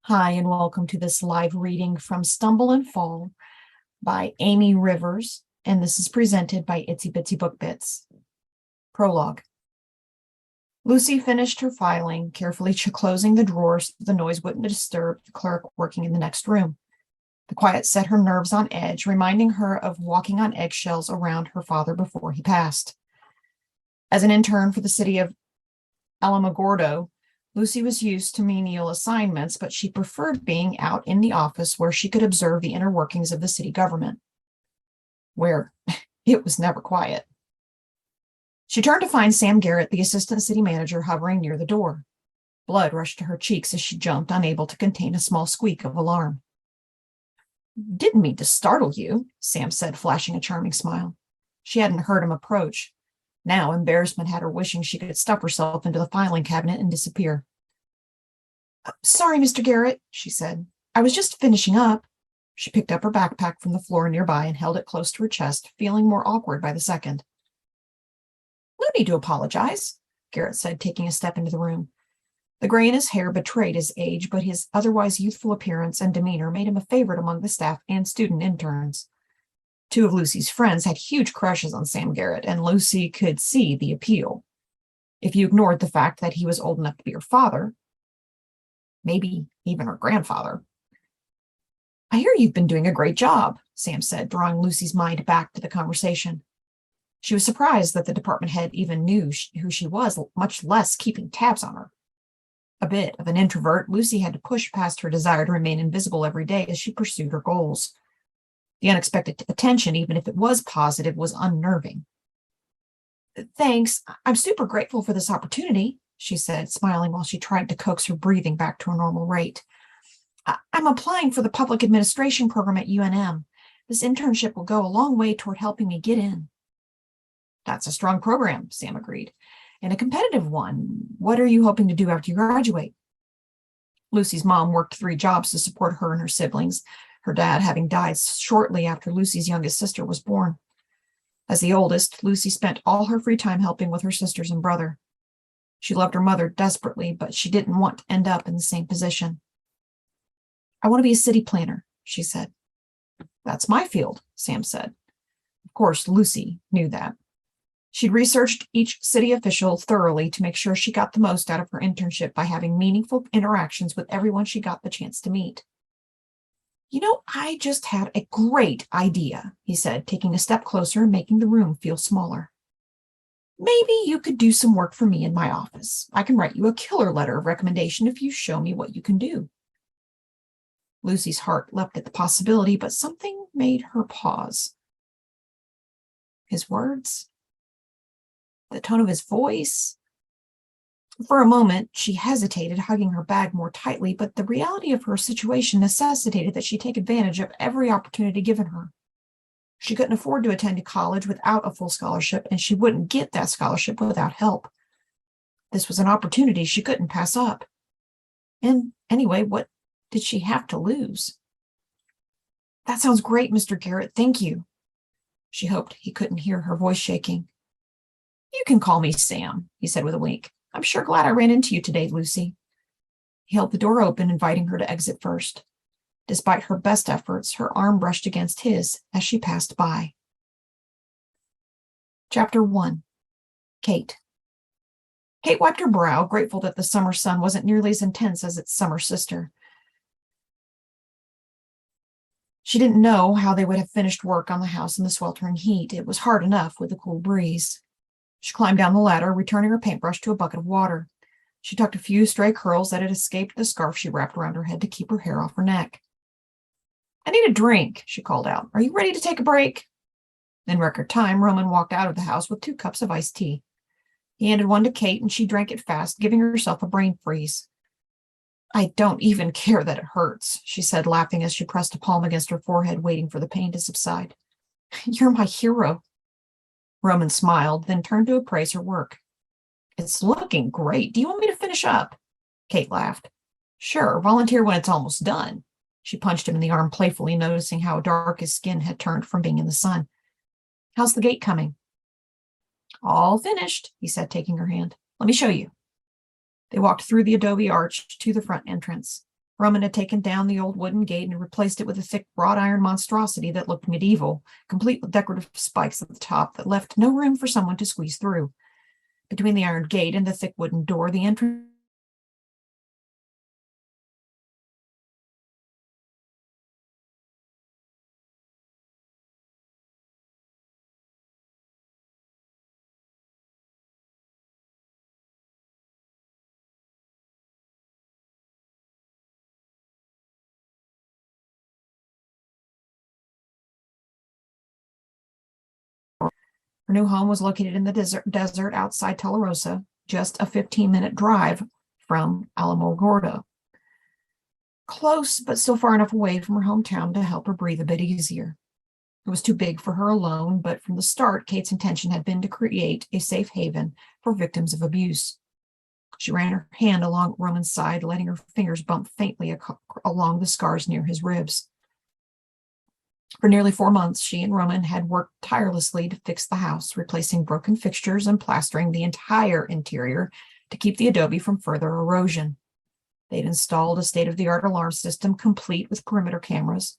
Hi, and welcome to this live reading from Stumble and Fall by Amy Rivers, and this is presented by Itsy Bitsy Book Bits. Prologue. Lucy finished her filing, carefully closing the drawers so the noise wouldn't disturb the clerk working in the next room. The quiet set her nerves on edge, reminding her of walking on eggshells around her father before he passed. As an intern for the city of Alamogordo, Lucy was used to menial assignments, but she preferred being out in the office where she could observe the inner workings of the city government, where it was never quiet. She turned to find Sam Garrett, the assistant city manager, hovering near the door. Blood rushed to her cheeks as she jumped, unable to contain a small squeak of alarm. "Didn't mean to startle you," Sam said, flashing a charming smile. She hadn't heard him approach. Now embarrassment had her wishing she could stuff herself into the filing cabinet and disappear. "Sorry, Mr. Garrett," she said. "I was just finishing up." She picked up her backpack from the floor nearby and held it close to her chest, feeling more awkward by the second. "No need to apologize," Garrett said, taking a step into the room. The gray in his hair betrayed his age, but his otherwise youthful appearance and demeanor made him a favorite among the staff and student interns. Two of Lucy's friends had huge crushes on Sam Garrett, and Lucy could see the appeal. If you ignored the fact that he was old enough to be her father, maybe even her grandfather. "I hear you've been doing a great job," Sam said, drawing Lucy's mind back to the conversation. She was surprised that the department head even knew who she was, much less keeping tabs on her. A bit of an introvert, Lucy had to push past her desire to remain invisible every day as she pursued her goals. The unexpected attention, even if it was positive, was unnerving. "Thanks. I'm super grateful for this opportunity," she said, smiling while she tried to coax her breathing back to a normal rate. "I'm applying for the public administration program at UNM. This internship will go a long way toward helping me get in." "That's a strong program," Sam agreed, "and a competitive one. What are you hoping to do after you graduate?" Lucy's mom worked 3 jobs to support her and her siblings, her dad having died shortly after Lucy's youngest sister was born. As the oldest, Lucy spent all her free time helping with her sisters and brother. She loved her mother desperately, but she didn't want to end up in the same position. "I want to be a city planner," she said. "That's my field," Sam said. Of course, Lucy knew that. She'd researched each city official thoroughly to make sure she got the most out of her internship by having meaningful interactions with everyone she got the chance to meet. I just had a great idea," he said, taking a step closer and making the room feel smaller. "Maybe you could do some work for me in my office. I can write you a killer letter of recommendation if you show me what you can do." Lucy's heart leapt at the possibility, but something made her pause. His words? The tone of his voice? For a moment, she hesitated, hugging her bag more tightly, but the reality of her situation necessitated that she take advantage of every opportunity given her. She couldn't afford to attend college without a full scholarship, and she wouldn't get that scholarship without help. This was an opportunity she couldn't pass up. And anyway, what did she have to lose? "That sounds great, Mr. Garrett. Thank you." She hoped he couldn't hear her voice shaking. "You can call me Sam," he said with a wink. "I'm sure glad I ran into you today, Lucy." He held the door open, inviting her to exit first. Despite her best efforts, her arm brushed against his as she passed by. Chapter 1. Kate. Kate wiped her brow, grateful that the summer sun wasn't nearly as intense as its summer sister. She didn't know how they would have finished work on the house in the sweltering heat. It was hard enough with the cool breeze. She climbed down the ladder, returning her paintbrush to a bucket of water. She tucked a few stray curls that had escaped the scarf she wrapped around her head to keep her hair off her neck. "I need a drink," she called out. "Are you ready to take a break?" In record time, Roman walked out of the house with 2 cups of iced tea. He handed one to Kate, and she drank it fast, giving herself a brain freeze. "I don't even care that it hurts," she said, laughing as she pressed a palm against her forehead, waiting for the pain to subside. "You're my hero." Roman smiled, then turned to appraise her work. "It's looking great. Do you want me to finish up?" Kate laughed. "Sure, volunteer when it's almost done." She punched him in the arm playfully, noticing how dark his skin had turned from being in the sun. "How's the gate coming?" "All finished," he said, taking her hand. "Let me show you." They walked through the adobe arch to the front entrance. Roman had taken down the old wooden gate and replaced it with a thick wrought iron monstrosity that looked medieval, complete with decorative spikes at the top that left no room for someone to squeeze through. Between the iron gate and the thick wooden door, the entrance Her new home was located in the desert outside Tularosa, just a 15-minute drive from Alamogordo. Close, but still far enough away from her hometown to help her breathe a bit easier. It was too big for her alone, but from the start, Kate's intention had been to create a safe haven for victims of abuse. She ran her hand along Roman's side, letting her fingers bump faintly along the scars near his ribs. For nearly 4 months, she and Roman had worked tirelessly to fix the house, replacing broken fixtures and plastering the entire interior to keep the Adobe from further erosion. They'd installed a state-of-the-art alarm system complete with perimeter cameras,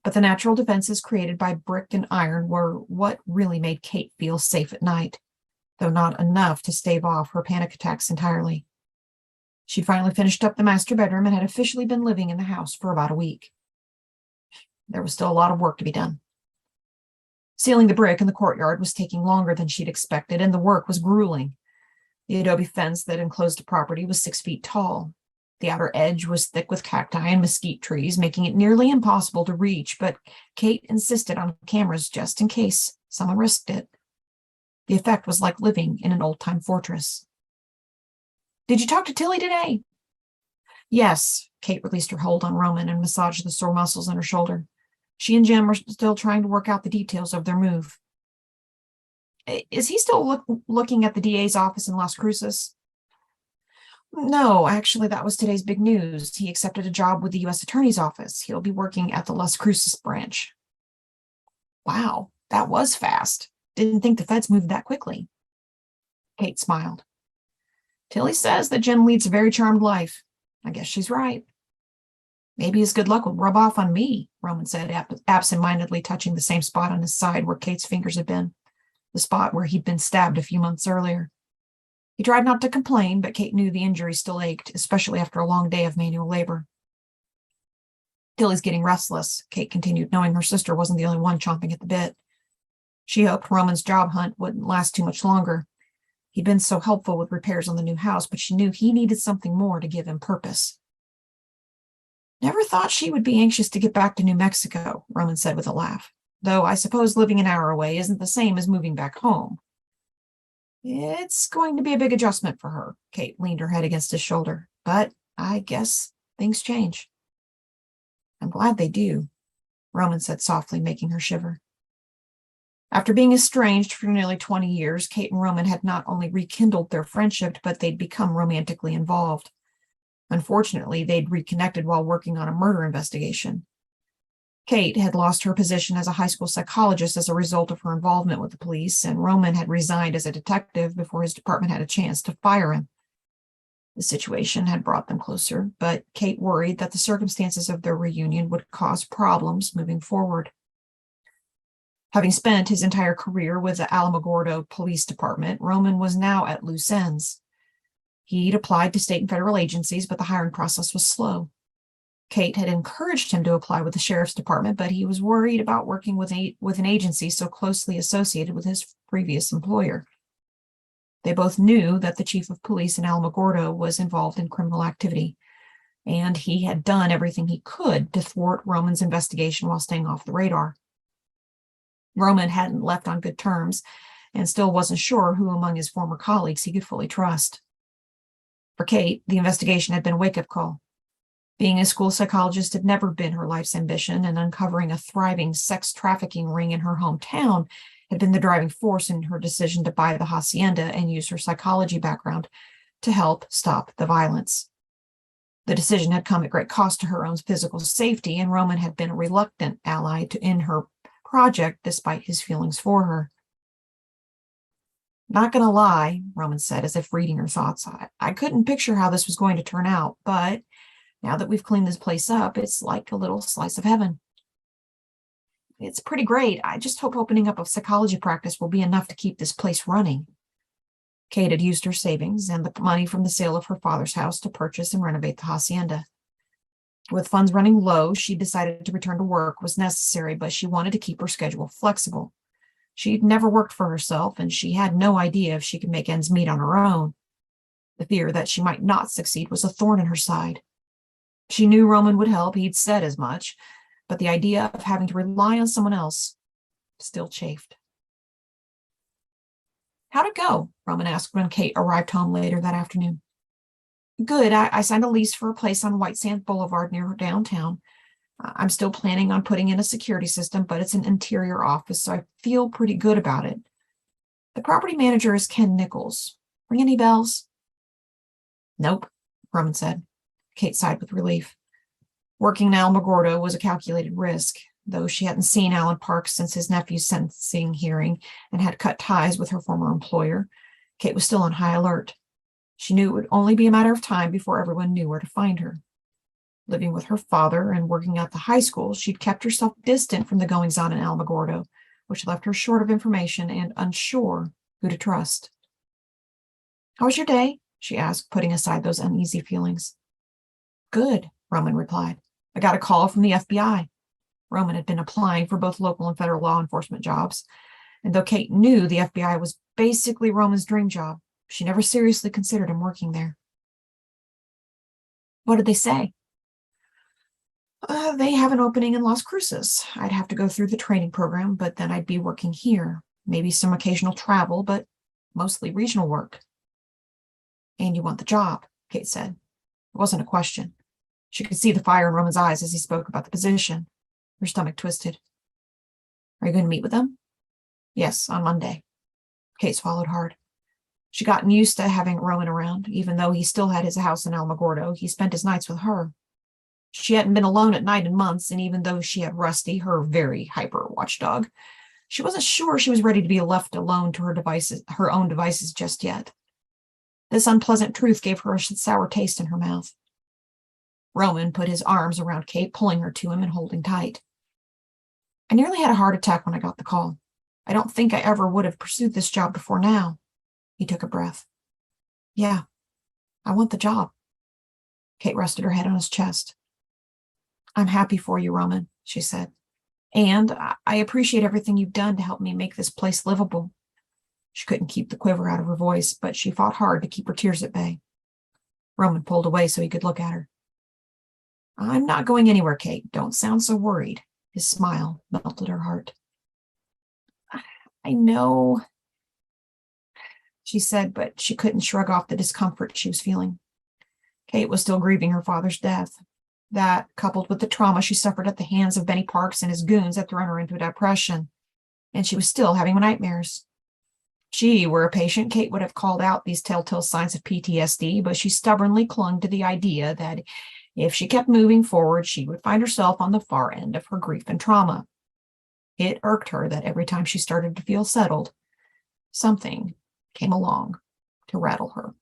but the natural defenses created by brick and iron were what really made Kate feel safe at night, though not enough to stave off her panic attacks entirely. She'd finally finished up the master bedroom and had officially been living in the house for about a week. There was still a lot of work to be done. Sealing the brick in the courtyard was taking longer than she'd expected, and the work was grueling. The adobe fence that enclosed the property was 6 feet tall. The outer edge was thick with cacti and mesquite trees, making it nearly impossible to reach, but Kate insisted on cameras just in case someone risked it. The effect was like living in an old-time fortress. "Did you talk to Tilly today?" "Yes." Kate released her hold on Roman and massaged the sore muscles in her shoulder. She and Jim are still trying to work out the details of their move. "Is he still looking at the DA's office in Las Cruces?" "No, actually, that was today's big news. He accepted a job with the U.S. Attorney's Office. He'll be working at the Las Cruces branch." "Wow, that was fast. Didn't think the feds moved that quickly." Kate smiled. "Tilly says that Jim leads a very charmed life. I guess she's right." "Maybe his good luck will rub off on me," Roman said, absent-mindedly touching the same spot on his side where Kate's fingers had been, the spot where he'd been stabbed a few months earlier. He tried not to complain, but Kate knew the injury still ached, especially after a long day of manual labor. "Tilly's getting restless," Kate continued, knowing her sister wasn't the only one chomping at the bit. She hoped Roman's job hunt wouldn't last too much longer. He'd been so helpful with repairs on the new house, but she knew he needed something more to give him purpose. "Never thought she would be anxious to get back to New Mexico," Roman said with a laugh, "though I suppose living an hour away isn't the same as moving back home." "It's going to be a big adjustment for her." Kate leaned her head against his shoulder. "But I guess things change." "I'm glad they do," Roman said softly, making her shiver. After being estranged for nearly 20 years, Kate and Roman had not only rekindled their friendship, but they'd become romantically involved. Unfortunately, they'd reconnected while working on a murder investigation. Kate had lost her position as a high school psychologist as a result of her involvement with the police, and Roman had resigned as a detective before his department had a chance to fire him. The situation had brought them closer, but Kate worried that the circumstances of their reunion would cause problems moving forward. Having spent his entire career with the Alamogordo Police Department, Roman was now at loose ends. He'd applied to state and federal agencies, but the hiring process was slow. Kate had encouraged him to apply with the sheriff's department, but he was worried about working with an agency so closely associated with his previous employer. They both knew that the chief of police in Alamogordo was involved in criminal activity, and he had done everything he could to thwart Roman's investigation while staying off the radar. Roman hadn't left on good terms and still wasn't sure who among his former colleagues he could fully trust. For Kate, the investigation had been a wake-up call. Being a school psychologist had never been her life's ambition, and uncovering a thriving sex trafficking ring in her hometown had been the driving force in her decision to buy the hacienda and use her psychology background to help stop the violence. The decision had come at great cost to her own physical safety, and Roman had been a reluctant ally in her project despite his feelings for her. "Not going to lie," Roman said, as if reading her thoughts. I couldn't picture how this was going to turn out, but Now that we've cleaned this place up, it's like a little slice of heaven. It's pretty great. I just hope opening up a psychology practice will be enough to keep this place running. Kate had used her savings and the money from the sale of her father's house to purchase and renovate the hacienda. With funds running low, she decided to return to work was necessary, but she wanted to keep her schedule flexible. She'd never worked for herself, and she had no idea if she could make ends meet on her own. The fear that she might not succeed was a thorn in her side. She knew Roman would help, he'd said as much, but the idea of having to rely on someone else still chafed. How'd it go? Roman asked when Kate arrived home later that afternoon. Good. I signed a lease for a place on White Sands Boulevard near downtown. I'm still planning on putting in a security system, but it's an interior office, so I feel pretty good about it. The property manager is Ken Nichols. Ring any bells? Nope, Roman said. Kate sighed with relief. Working in Alamogordo was a calculated risk, though she hadn't seen Alan Parks since his nephew's sentencing hearing and had cut ties with her former employer. Kate was still on high alert. She knew it would only be a matter of time before everyone knew where to find her. Living with her father and working at the high school, she'd kept herself distant from the goings-on in Alamogordo, which left her short of information and unsure who to trust. How was your day? She asked, putting aside those uneasy feelings. Good, Roman replied. I got a call from the FBI. Roman had been applying for both local and federal law enforcement jobs, and though Kate knew the FBI was basically Roman's dream job, she never seriously considered him working there. What did they say? They have an opening in Las Cruces. I'd have to go through the training program, but then I'd be working here. Maybe some occasional travel, but mostly regional work. And you want the job, Kate said. It wasn't a question. She could see the fire in Roman's eyes as he spoke about the position. Her stomach twisted. Are you going to meet with them? Yes, on Monday. Kate swallowed hard. She'd gotten used to having Roman around. Even though he still had his house in Alamogordo, he spent his nights with her. She hadn't been alone at night in months, and even though she had Rusty, her very hyper watchdog, she wasn't sure she was ready to be left alone to her own devices just yet. This unpleasant truth gave her a sour taste in her mouth. Roman put his arms around Kate, pulling her to him and holding tight. I nearly had a heart attack when I got the call. I don't think I ever would have pursued this job before now. He took a breath. Yeah, I want the job. Kate rested her head on his chest. I'm happy for you, Roman, she said. And I appreciate everything you've done to help me make this place livable. She couldn't keep the quiver out of her voice, but she fought hard to keep her tears at bay. Roman pulled away so he could look at her. I'm not going anywhere, Kate. Don't sound so worried. His smile melted her heart. I know, she said, but she couldn't shrug off the discomfort she was feeling. Kate was still grieving her father's death. That, coupled with the trauma she suffered at the hands of Benny Parks and his goons, had thrown her into a depression, and she was still having nightmares. She were a patient, Kate would have called out these telltale signs of PTSD, but she stubbornly clung to the idea that if she kept moving forward, she would find herself on the far end of her grief and trauma. It irked her that every time she started to feel settled, something came along to rattle her.